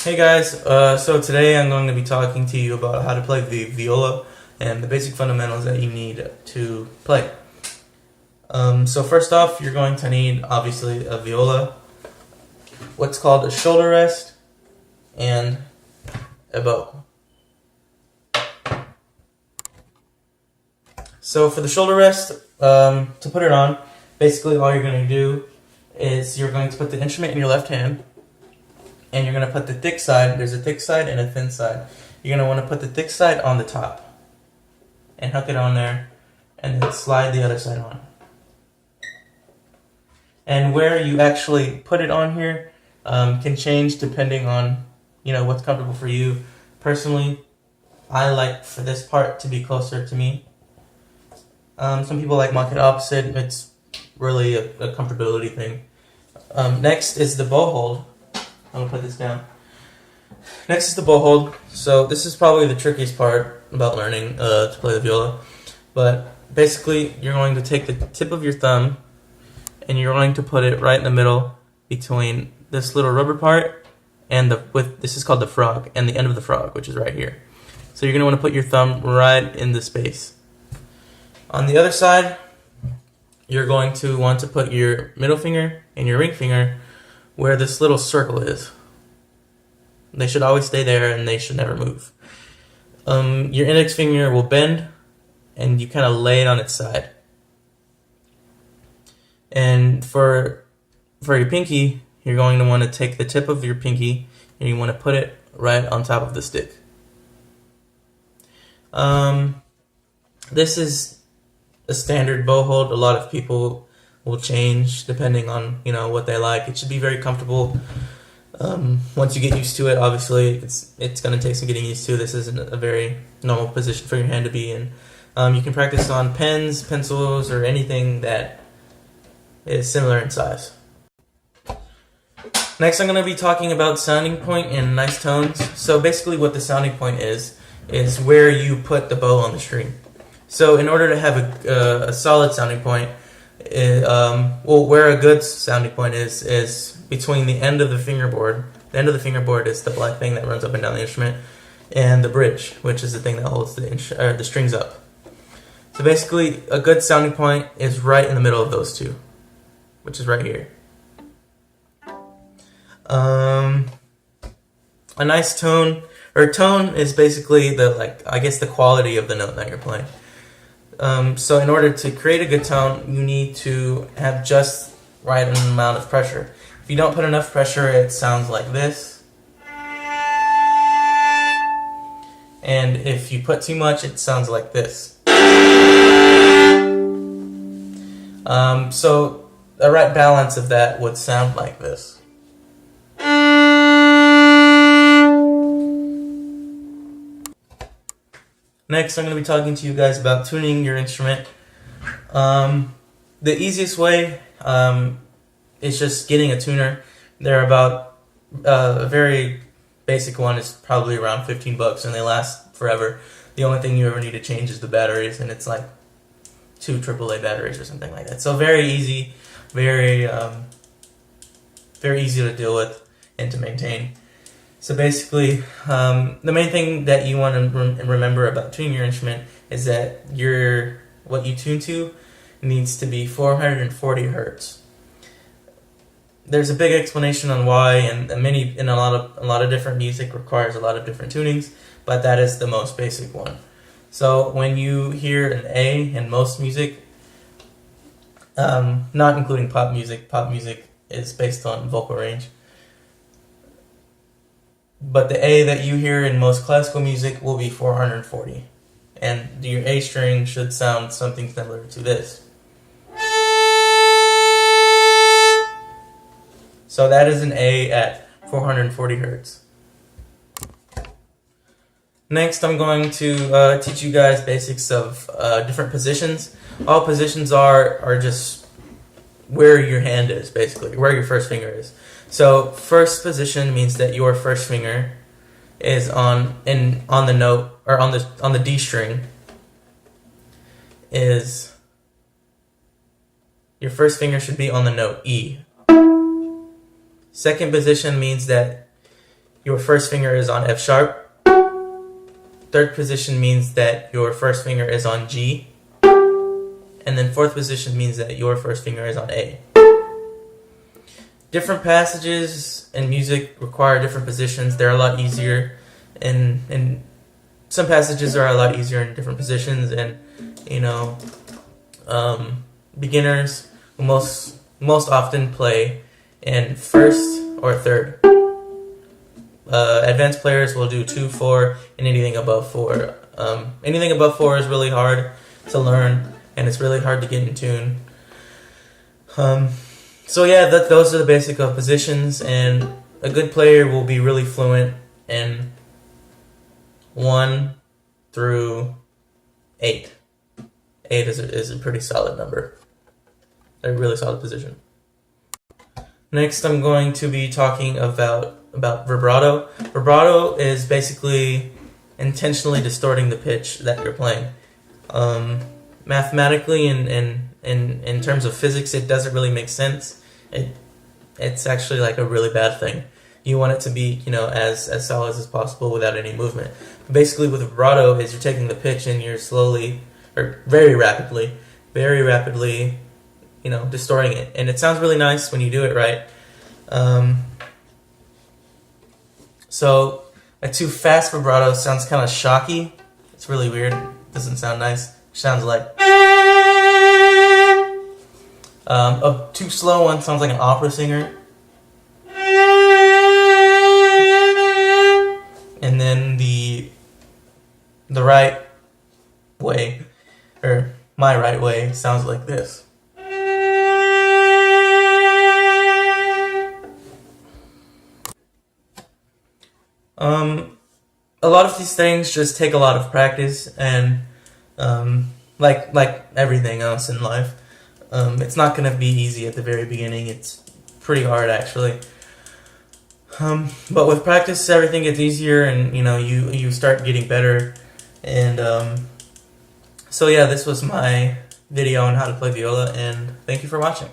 Hey guys, so today I'm going to be talking to you about how to play the viola and the basic fundamentals that you need to play. So first off, you're going to need, obviously, a viola, what's called a shoulder rest, and a bow. So for the shoulder rest, to put it on, basically all you're going to do is you're going to put the instrument in your left hand, and you're going to put the thick side. There's a thick side and a thin side. You're going to want to put the thick side on the top and hook it on there, and then slide the other side on. And where you actually put it on here can change depending on what's comfortable for you. Personally, I like for this part to be closer to me. Some people like market opposite. It's really a comfortability thing. Next is the bow hold. I'm going to put this down. Next is the bow hold. So this is probably the trickiest part about learning to play the viola. But basically, you're going to take the tip of your thumb and you're going to put it right in the middle between this little rubber part and this is called the frog, and the end of the frog, which is right here. So you're going to want to put your thumb right in the space. On the other side, you're going to want to put your middle finger and your ring finger where this little circle is. They should always stay there and they should never move. Your index finger will bend and you kind of lay it on its side. And for your pinky, you're going to want to take the tip of your pinky and you want to put it right on top of the stick. This is a standard bow hold. A lot of people will change depending on what they like. It should be very comfortable. Once you get used to it, obviously it's going to take some getting used to. This isn't a very normal position for your hand to be in. You can practice on pens, pencils, or anything that is similar in size. Next, I'm going to be talking about sounding point and nice tones. So basically what the sounding point is where you put the bow on the string. So in order to have a solid sounding point, where a good sounding point is between the end of the fingerboard. The end of the fingerboard is the black thing that runs up and down the instrument, and the bridge, which is the thing that holds the strings up. So basically, a good sounding point is right in the middle of those two, which is right here. A nice tone, or tone, is basically the quality of the note that you're playing. So in order to create a good tone, you need to have just right amount of pressure. If you don't put enough pressure, it sounds like this. And if you put too much, it sounds like this. So the right balance of that would sound like this. Next, I'm going to be talking to you guys about tuning your instrument. The easiest way is just getting a tuner. They're about, a very basic one is probably around $15 and they last forever. The only thing you ever need to change is the batteries, and it's like 2 AAA batteries or something like that. So very easy, very easy to deal with and to maintain. So basically, the main thing that you want to remember about tuning your instrument is that what you tune to needs to be 440 hertz. There's a big explanation on why, and a lot of different music requires a lot of different tunings, but that is the most basic one. So when you hear an A in most music, not including pop music is based on vocal range. But the A that you hear in most classical music will be 440. And your A string should sound something similar to this. So that is an A at 440 hertz. Next, I'm going to teach you guys basics of different positions. All positions are just where your hand is, basically, where your first finger is. So first position means that your first finger is on the note, or on the D string. Your first finger should be on the note E. Second position means that your first finger is on F sharp. Third position means that your first finger is on G. And then fourth position means that your first finger is on A. Different passages in music require different positions. They're a lot easier, and some passages are a lot easier in different positions. And beginners will most often play in first or third. Advanced players will do 2, 4, and anything above 4. Anything above 4 is really hard to learn, and it's really hard to get in tune. So yeah, those are the basic of positions, and a good player will be really fluent in 1 through 8. 8 is a pretty solid number, a really solid position. Next, I'm going to be talking about vibrato. Vibrato is basically intentionally distorting the pitch that you're playing. Mathematically and in terms of physics, it doesn't really make sense. It's actually like a really bad thing. You want it to be, as solid as possible without any movement. But basically, with vibrato, is you're taking the pitch and you're slowly, or very rapidly, distorting it. And it sounds really nice when you do it right. So a too fast vibrato sounds kind of shocky. It's really weird. Doesn't sound nice. It sounds like. A too slow one sounds like an opera singer. And then the right way, or my right way, sounds like this. A lot of these things just take a lot of practice, and like everything else in life, it's not going to be easy at the very beginning. It's pretty hard, actually. But with practice, everything gets easier, and you start getting better. And so yeah, this was my video on how to play viola, and thank you for watching.